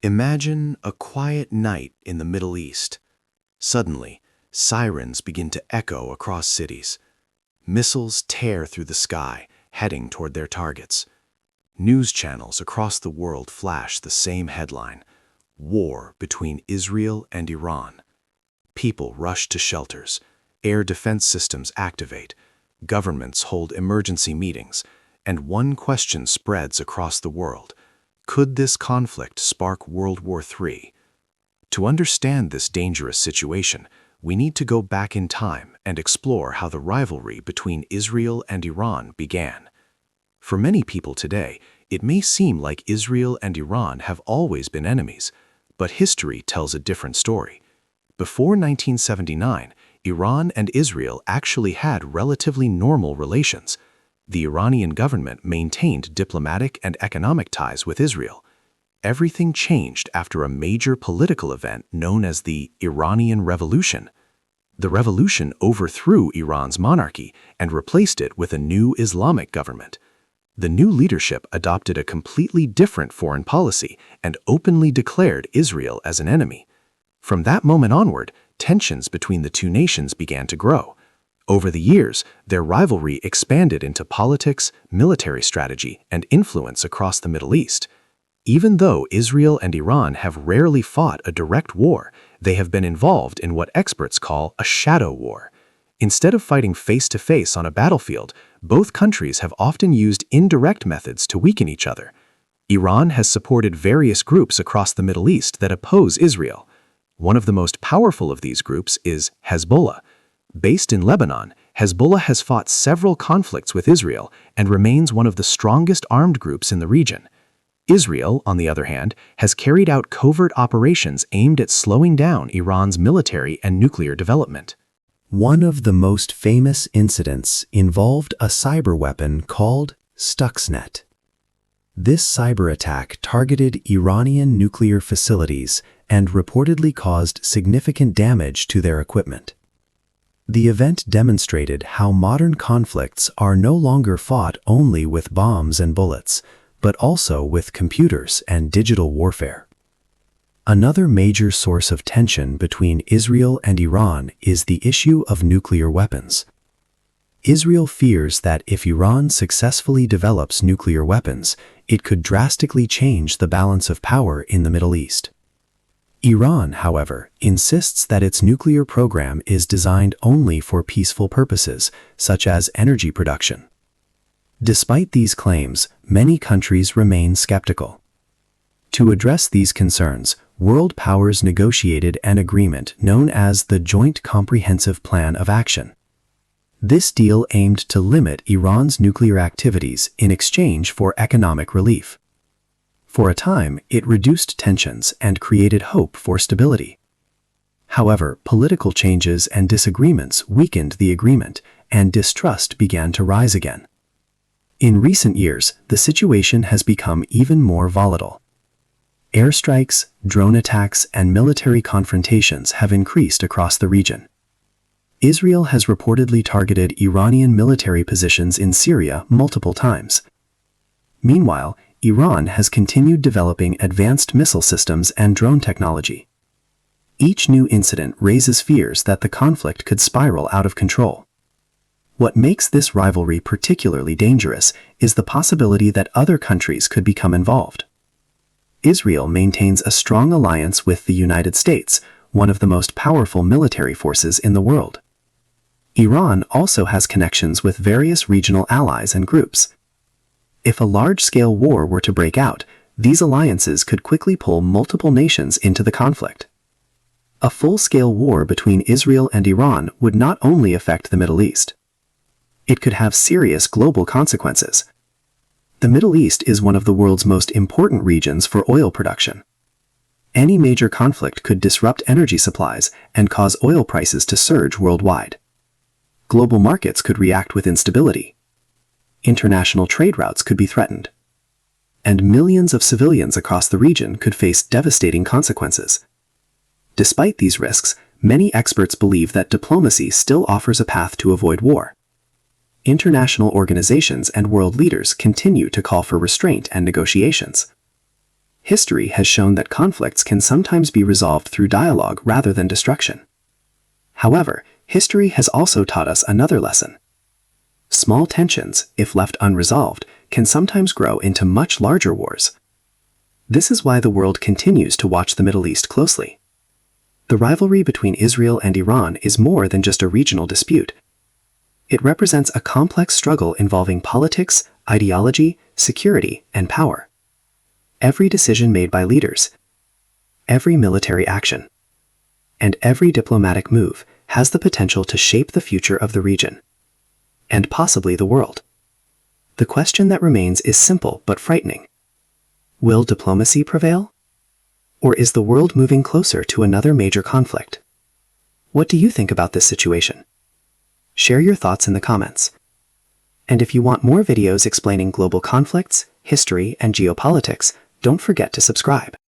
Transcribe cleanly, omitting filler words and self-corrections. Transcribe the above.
Imagine a quiet night in the Middle East. Suddenly, sirens begin to echo across cities. Missiles tear through the sky, heading toward their targets. News channels across the world flash the same headline: War between Israel and Iran. People rush to shelters. Air defense systems activate. Governments hold emergency meetings. And one question spreads across the world: could this conflict spark World War III? To understand this dangerous situation, we need to go back in time and explore how the rivalry between Israel and Iran began. For many people today, it may seem like Israel and Iran have always been enemies, but history tells a different story. Before 1979, Iran and Israel actually had relatively normal relations. The Iranian government maintained diplomatic and economic ties with Israel. Everything changed after a major political event known as the Iranian Revolution. The revolution overthrew Iran's monarchy and replaced it with a new Islamic government. The new leadership adopted a completely different foreign policy and openly declared Israel as an enemy. From that moment onward, tensions between the two nations began to grow. Over the years, their rivalry expanded into politics, military strategy, and influence across the Middle East. Even though Israel and Iran have rarely fought a direct war, they have been involved in what experts call a shadow war. Instead of fighting face-to-face on a battlefield, both countries have often used indirect methods to weaken each other. Iran has supported various groups across the Middle East that oppose Israel. One of the most powerful of these groups is Hezbollah. Based in Lebanon, Hezbollah has fought several conflicts with Israel and remains one of the strongest armed groups in the region. Israel, on the other hand, has carried out covert operations aimed at slowing down Iran's military and nuclear development. One of the most famous incidents involved a cyber weapon called Stuxnet. This cyber attack targeted Iranian nuclear facilities and reportedly caused significant damage to their equipment. The event demonstrated how modern conflicts are no longer fought only with bombs and bullets, but also with computers and digital warfare. Another major source of tension between Israel and Iran is the issue of nuclear weapons. Israel fears that if Iran successfully develops nuclear weapons, it could drastically change the balance of power in the Middle East. Iran, however, insists that its nuclear program is designed only for peaceful purposes, such as energy production. Despite these claims, many countries remain skeptical. To address these concerns, world powers negotiated an agreement known as the Joint Comprehensive Plan of Action. This deal aimed to limit Iran's nuclear activities in exchange for economic relief. For a time, it reduced tensions and created hope for stability. However, political changes and disagreements weakened the agreement, and distrust began to rise again. In recent years, the situation has become even more volatile. Airstrikes, drone attacks, and military confrontations have increased across the region. Israel has reportedly targeted Iranian military positions in Syria multiple times. Meanwhile, Iran has continued developing advanced missile systems and drone technology. Each new incident raises fears that the conflict could spiral out of control. What makes this rivalry particularly dangerous is the possibility that other countries could become involved. Israel maintains a strong alliance with the United States, one of the most powerful military forces in the world. Iran also has connections with various regional allies and groups. If a large-scale war were to break out, these alliances could quickly pull multiple nations into the conflict. A full-scale war between Israel and Iran would not only affect the Middle East. It could have serious global consequences. The Middle East is one of the world's most important regions for oil production. Any major conflict could disrupt energy supplies and cause oil prices to surge worldwide. Global markets could react with instability. International trade routes could be threatened. And millions of civilians across the region could face devastating consequences. Despite these risks, many experts believe that diplomacy still offers a path to avoid war. International organizations and world leaders continue to call for restraint and negotiations. History has shown that conflicts can sometimes be resolved through dialogue rather than destruction. However, history has also taught us another lesson. Small tensions, if left unresolved, can sometimes grow into much larger wars. This is why the world continues to watch the Middle East closely. The rivalry between Israel and Iran is more than just a regional dispute. It represents a complex struggle involving politics, ideology, security, and power. Every decision made by leaders, every military action, and every diplomatic move has the potential to shape the future of the region, and possibly the world. The question that remains is simple but frightening. Will diplomacy prevail? Or is the world moving closer to another major conflict? What do you think about this situation? Share your thoughts in the comments. And if you want more videos explaining global conflicts, history, and geopolitics, don't forget to subscribe.